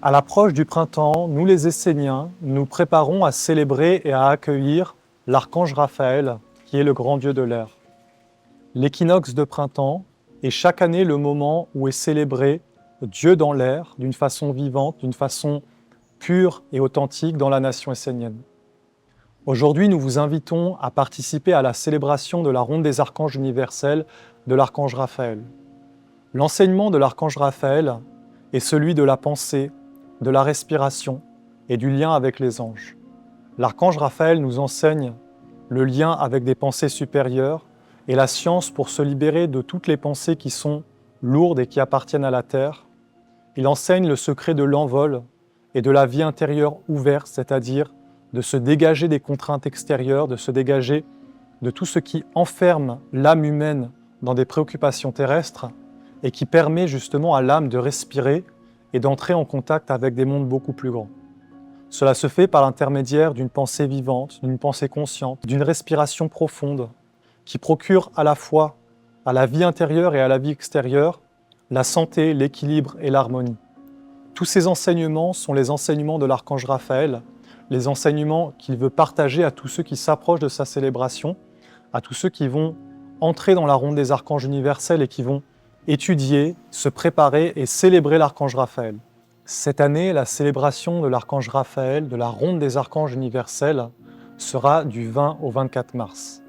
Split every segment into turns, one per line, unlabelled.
À l'approche du printemps, nous les Esséniens, nous préparons à célébrer et à accueillir l'archange Raphaël, qui est le grand dieu de l'air. L'équinoxe de printemps est chaque année le moment où est célébré Dieu dans l'air, d'une façon vivante, d'une façon pure et authentique dans la nation essénienne. Aujourd'hui, nous vous invitons à participer à la célébration de la ronde des archanges universels de l'archange Raphaël. L'enseignement de l'archange Raphaël est celui de la pensée, de la respiration et du lien avec les anges. L'archange Raphaël nous enseigne le lien avec des pensées supérieures et la science pour se libérer de toutes les pensées qui sont lourdes et qui appartiennent à la terre. Il enseigne le secret de l'envol et de la vie intérieure ouverte, c'est-à-dire de se dégager des contraintes extérieures, de se dégager de tout ce qui enferme l'âme humaine dans des préoccupations terrestres et qui permet justement à l'âme de respirer et d'entrer en contact avec des mondes beaucoup plus grands. Cela se fait par l'intermédiaire d'une pensée vivante, d'une pensée consciente, d'une respiration profonde qui procure à la fois à la vie intérieure et à la vie extérieure la santé, l'équilibre et l'harmonie. Tous ces enseignements sont les enseignements de l'archange Raphaël, les enseignements qu'il veut partager à tous ceux qui s'approchent de sa célébration, à tous ceux qui vont entrer dans la ronde des archanges universels et qui vont étudier, se préparer et célébrer l'archange Raphaël. Cette année, la célébration de l'archange Raphaël, de la ronde des archanges universels, sera du 20 au 24 mars.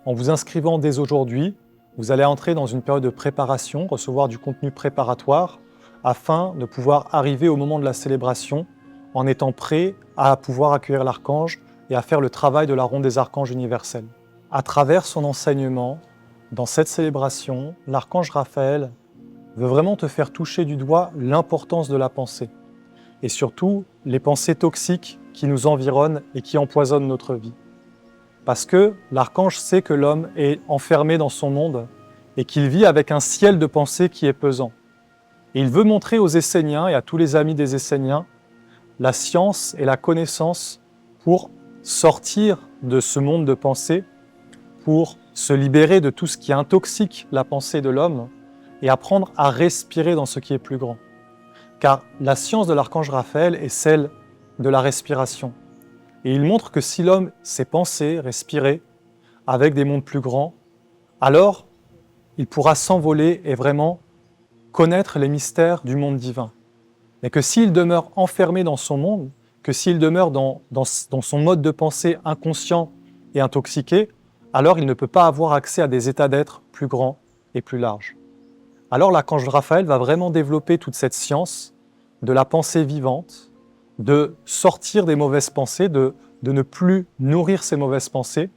En vous inscrivant dès aujourd'hui, vous allez entrer dans une période de préparation, recevoir du contenu préparatoire, afin de pouvoir arriver au moment de la célébration en étant prêt à pouvoir accueillir l'archange et à faire le travail de la ronde des archanges universels. À travers son enseignement, dans cette célébration, l'archange Raphaël veut vraiment te faire toucher du doigt l'importance de la pensée et surtout les pensées toxiques qui nous environnent et qui empoisonnent notre vie. Parce que l'archange sait que l'homme est enfermé dans son monde et qu'il vit avec un ciel de pensées qui est pesant. Et il veut montrer aux Esséniens et à tous les amis des Esséniens la science et la connaissance pour sortir de ce monde de pensée, pour se libérer de tout ce qui intoxique la pensée de l'homme et apprendre à respirer dans ce qui est plus grand. Car la science de l'archange Raphaël est celle de la respiration. Et il montre que si l'homme sait penser, respirer, avec des mondes plus grands, alors il pourra s'envoler et vraiment connaître les mystères du monde divin. Mais que s'il demeure enfermé dans son monde, que s'il demeure dans son mode de pensée inconscient et intoxiqué, alors il ne peut pas avoir accès à des états d'être plus grands et plus larges. Alors l'archange Raphaël va vraiment développer toute cette science de la pensée vivante, de sortir des mauvaises pensées, de ne plus nourrir ces mauvaises pensées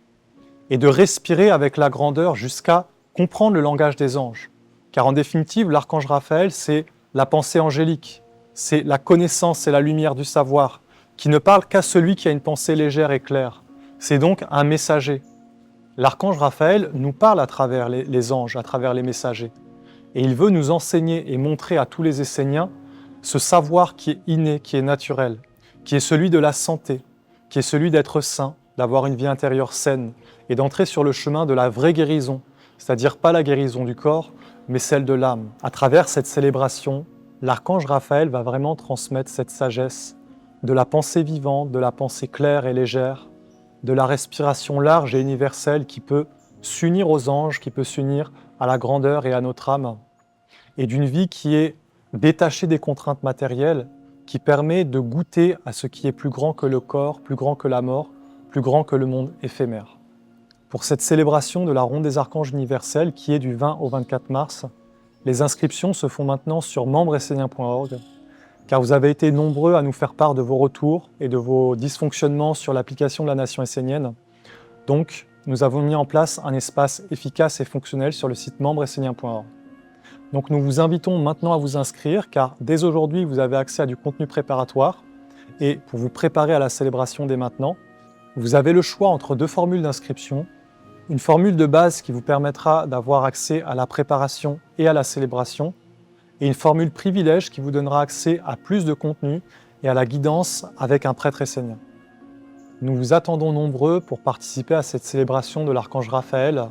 et de respirer avec la grandeur jusqu'à comprendre le langage des anges. Car en définitive, l'archange Raphaël, c'est la pensée angélique, c'est la connaissance, c'est la lumière du savoir, qui ne parle qu'à celui qui a une pensée légère et claire. C'est donc un messager. L'archange Raphaël nous parle à travers les anges, à travers les messagers. Et il veut nous enseigner et montrer à tous les Esséniens ce savoir qui est inné, qui est naturel, qui est celui de la santé, qui est celui d'être sain, d'avoir une vie intérieure saine et d'entrer sur le chemin de la vraie guérison, c'est-à-dire pas la guérison du corps, mais celle de l'âme. À travers cette célébration, l'archange Raphaël va vraiment transmettre cette sagesse de la pensée vivante, de la pensée claire et légère, de la respiration large et universelle qui peut s'unir aux anges, qui peut s'unir à la grandeur et à notre âme, et d'une vie qui est détachée des contraintes matérielles, qui permet de goûter à ce qui est plus grand que le corps, plus grand que la mort, plus grand que le monde éphémère. Pour cette célébration de la ronde des archanges universels, qui est du 20 au 24 mars, les inscriptions se font maintenant sur membressénien.org, car vous avez été nombreux à nous faire part de vos retours et de vos dysfonctionnements sur l'application de la nation essénienne. Donc, nous avons mis en place un espace efficace et fonctionnel sur le site membressénien.org. Donc nous vous invitons maintenant à vous inscrire, car dès aujourd'hui, vous avez accès à du contenu préparatoire. Et pour vous préparer à la célébration dès maintenant, vous avez le choix entre deux formules d'inscription. Une formule de base qui vous permettra d'avoir accès à la préparation et à la célébration, et une formule privilège qui vous donnera accès à plus de contenu et à la guidance avec un prêtre essénien. Nous vous attendons nombreux pour participer à cette célébration de l'archange Raphaël,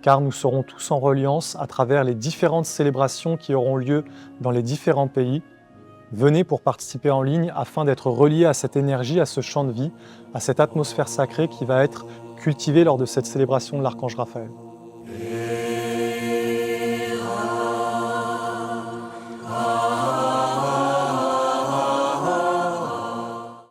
car nous serons tous en reliance à travers les différentes célébrations qui auront lieu dans les différents pays. Venez pour participer en ligne afin d'être relié à cette énergie, à ce champ de vie, à cette atmosphère sacrée qui va être cultivée lors de cette célébration de l'Archange Raphaël.